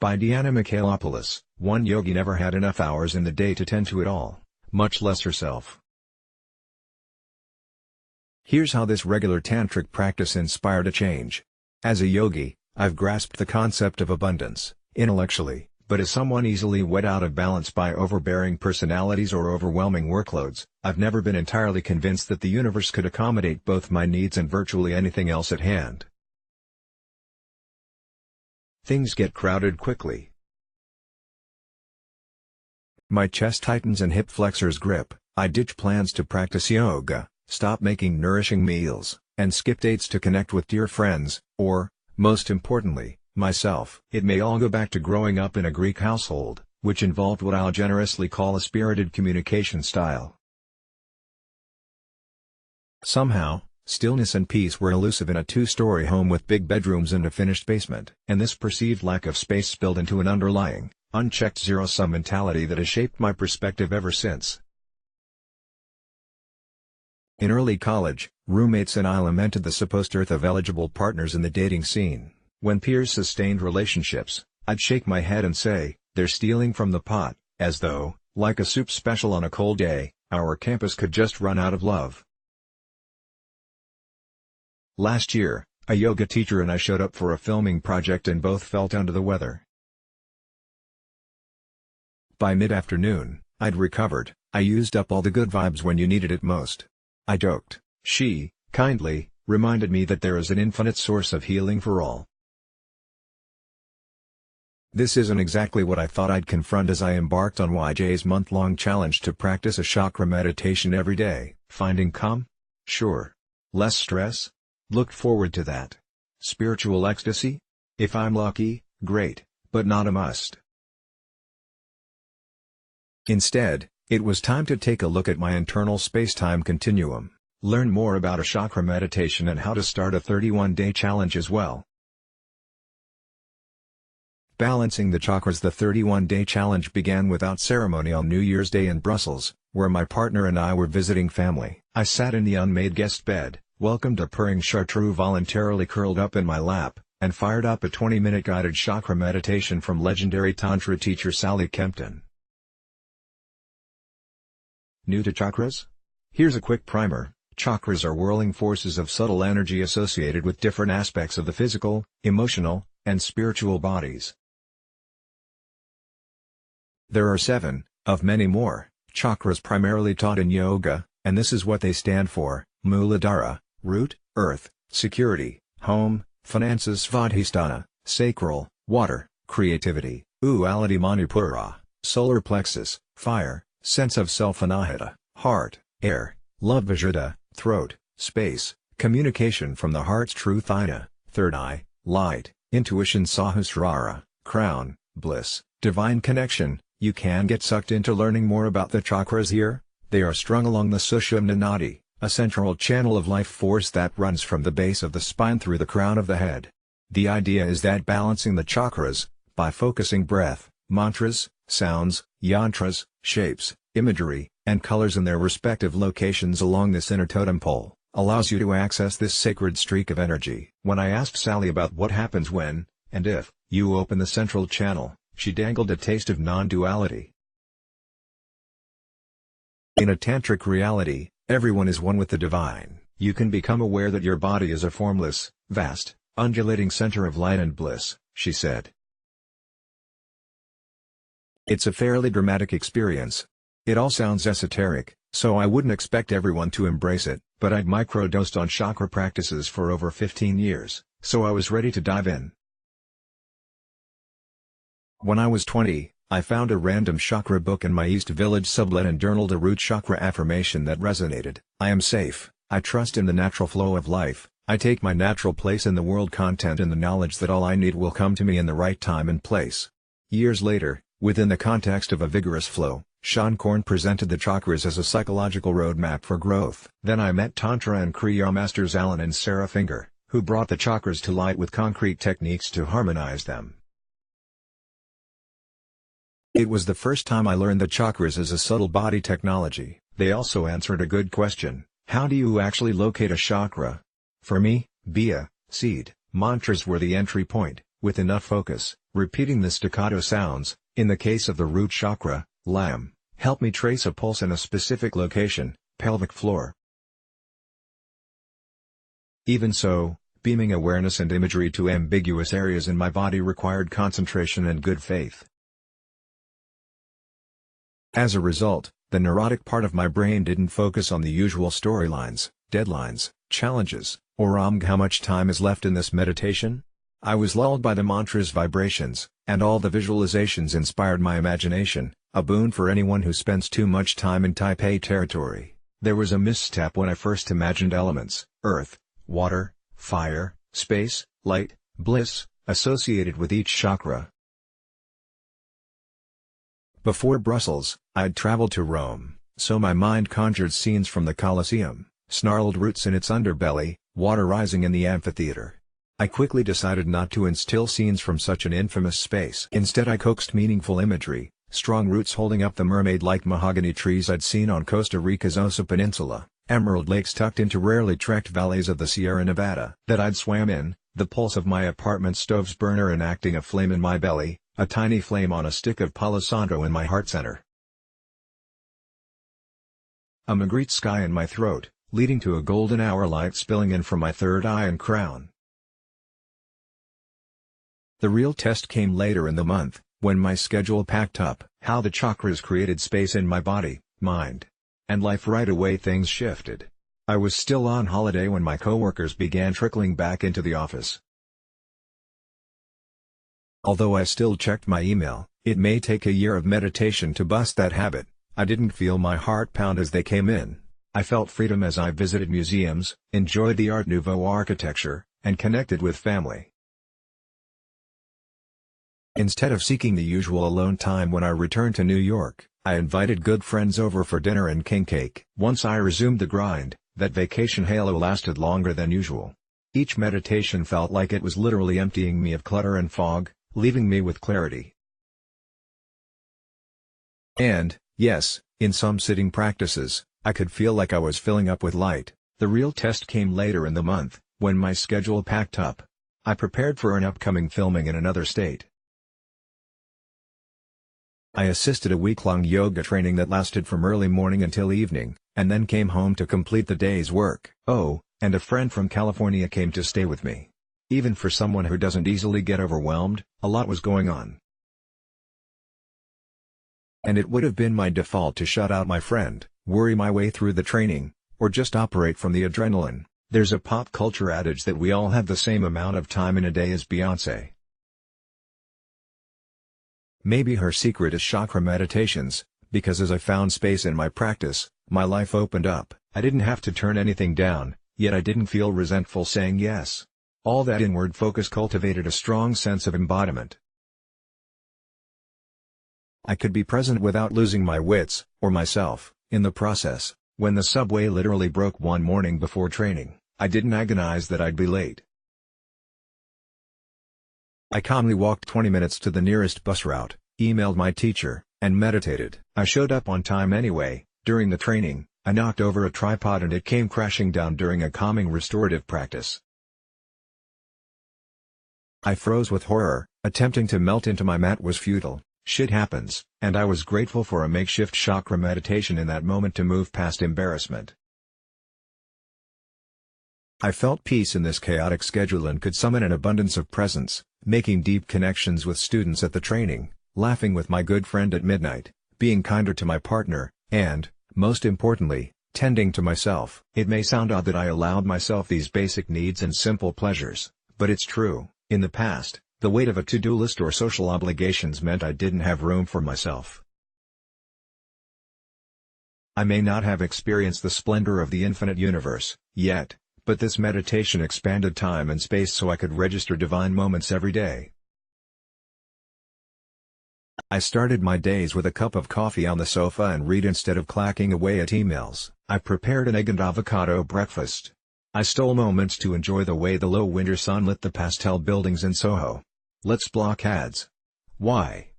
By Deanna Michaelopolis. One yogi never had enough hours in the day to tend to it all, much less herself. Here's how this regular tantric practice inspired a change. As a yogi, I've grasped the concept of abundance, intellectually, but as someone easily wet out of balance by overbearing personalities or overwhelming workloads, I've never been entirely convinced that the universe could accommodate both my needs and virtually anything else at hand. Things get crowded quickly. My chest tightens and hip flexors grip. I ditch plans to practice yoga, stop making nourishing meals, and skip dates to connect with dear friends, or, most importantly, myself. It may all go back to growing up in a Greek household, which involved what I'll generously call a spirited communication style. Somehow, stillness and peace were elusive in a two-story home with big bedrooms and a finished basement. And this perceived lack of space spilled into an underlying, unchecked zero-sum mentality that has shaped my perspective ever since. In early college, roommates and I lamented the supposed dearth of eligible partners in the dating scene. When peers sustained relationships, I'd shake my head and say, they're stealing from the pot, as though, like a soup special on a cold day, our campus could just run out of love. Last year, a yoga teacher and I showed up for a filming project and both felt under the weather. By mid-afternoon, I'd recovered. I used up all the good vibes when you needed it most. I joked. She, kindly, reminded me that there is an infinite source of healing for all. This isn't exactly what I thought I'd confront as I embarked on YJ's month-long challenge to practice a chakra meditation every day. Finding calm? Sure. Less stress? Looked forward to that. Spiritual ecstasy? If I'm lucky, great, but not a must. Instead, it was time to take a look at my internal space-time continuum, learn more about a chakra meditation and how to start a 31-day challenge as well. Balancing the chakras. The 31-day challenge began without ceremony on New Year's Day in Brussels, where my partner and I were visiting family. I sat in the unmade guest bed, welcomed a purring chartreux voluntarily curled up in my lap, and fired up a 20-minute guided chakra meditation from legendary Tantra teacher Sally Kempton. New to chakras? Here's a quick primer. Chakras are whirling forces of subtle energy associated with different aspects of the physical, emotional, and spiritual bodies. There are 7, of many more, chakras primarily taught in yoga, and this is what they stand for: Muladhara, root, earth; security, home; finances, Svadhisthana; sacral, water; creativity, Ualadi Manipura; solar plexus, fire; sense of self, Anahata; heart, air; love, Vajrata; throat, space; communication from the heart's truth, Ida; third eye, light; intuition, Sahasrara; crown, bliss; divine connection. You can get sucked into learning more about the chakras here. They are strung along the Sushumna Nadi, a central channel of life force that runs from the base of the spine through the crown of the head. The idea is that balancing the chakras, by focusing breath, mantras, sounds, yantras, shapes, imagery, and colors in their respective locations along this inner totem pole, allows you to access this sacred streak of energy. When I asked Sally about what happens when, and if, you open the central channel, she dangled a taste of non-duality. In a tantric reality, everyone is one with the divine. You can become aware that your body is a formless, vast, undulating center of light and bliss, she said. It's a fairly dramatic experience. It all sounds esoteric, so I wouldn't expect everyone to embrace it, but I'd microdosed on chakra practices for over 15 years, so I was ready to dive in. When I was 20, I found a random chakra book in my East Village sublet and journaled a root chakra affirmation that resonated. I am safe, I trust in the natural flow of life, I take my natural place in the world, content in the knowledge that all I need will come to me in the right time and place. Years later, within the context of a vigorous flow, Sean Korn presented the chakras as a psychological roadmap for growth. Then I met Tantra and Kriya masters Alan and Sarah Finger, who brought the chakras to light with concrete techniques to harmonize them. It was the first time I learned that chakras is a subtle body technology. They also answered a good question: how do you actually locate a chakra? For me, Bia, seed, mantras were the entry point. With enough focus, Repeating the staccato sounds, in the case of the root chakra, lam, help me trace a pulse in a specific location, pelvic floor. Even so, beaming awareness and imagery to ambiguous areas in my body required concentration and good faith. As a result, the neurotic part of my brain didn't focus on the usual storylines, deadlines, challenges, or how much time is left in this meditation. I was lulled by the mantra's vibrations, and all the visualizations inspired my imagination, a boon for anyone who spends too much time in type A territory. There was a misstep when I first imagined elements, earth, water, fire, space, light, bliss, associated with each chakra. Before Brussels, I'd traveled to Rome, so my mind conjured scenes from the Colosseum, snarled roots in its underbelly, water rising in the amphitheater. I quickly decided not to instill scenes from such an infamous space. Instead I coaxed meaningful imagery, strong roots holding up the mermaid-like mahogany trees I'd seen on Costa Rica's Osa Peninsula, emerald lakes tucked into rarely trekked valleys of the Sierra Nevada that I'd swam in, the pulse of my apartment stove's burner enacting a flame in my belly, a tiny flame on a stick of Palo Santo in my heart center. A Magritte sky in my throat, leading to a golden hour light spilling in from my third eye and crown. The real test came later in the month, when my schedule packed up. How the chakras created space in my body, mind, and life. Right away things shifted. I was still on holiday when my coworkers began trickling back into the office. Although I still checked my email, it may take a year of meditation to bust that habit. I didn't feel my heart pound as they came in. I felt freedom as I visited museums, enjoyed the Art Nouveau architecture, and connected with family. Instead of seeking the usual alone time when I returned to New York, I invited good friends over for dinner and king cake. Once I resumed the grind, that vacation halo lasted longer than usual. Each meditation felt like it was literally emptying me of clutter and fog, leaving me with clarity. And, yes, in some sitting practices, I could feel like I was filling up with light. The real test came later in the month, when my schedule packed up. I prepared for an upcoming filming in another state. I assisted a week-long yoga training that lasted from early morning until evening, and then came home to complete the day's work. Oh, and a friend from California came to stay with me. Even for someone who doesn't easily get overwhelmed, a lot was going on. And it would have been my default to shut out my friend, worry my way through the training, or just operate from the adrenaline. There's a pop culture adage that we all have the same amount of time in a day as Beyoncé. Maybe her secret is chakra meditations, because as I found space in my practice, my life opened up. I didn't have to turn anything down, yet I didn't feel resentful saying yes. All that inward focus cultivated a strong sense of embodiment. I could be present without losing my wits, or myself, in the process. When the subway literally broke one morning before training, I didn't agonize that I'd be late. I calmly walked 20 minutes to the nearest bus route, emailed my teacher, and meditated. I showed up on time anyway. During the training, I knocked over a tripod and it came crashing down during a calming restorative practice. I froze with horror. Attempting to melt into my mat was futile. Shit happens, and I was grateful for a makeshift chakra meditation in that moment to move past embarrassment. I felt peace in this chaotic schedule and could summon an abundance of presence, making deep connections with students at the training, laughing with my good friend at midnight, being kinder to my partner, and, most importantly, tending to myself. It may sound odd that I allowed myself these basic needs and simple pleasures, but it's true. In the past, the weight of a to-do list or social obligations meant I didn't have room for myself. I may not have experienced the splendor of the infinite universe, yet, but this meditation expanded time and space so I could register divine moments every day. I started my days with a cup of coffee on the sofa and read instead of clacking away at emails. I prepared an egg and avocado breakfast. I stole moments to enjoy the way the low winter sun lit the pastel buildings in Soho. Let's block ads. Why?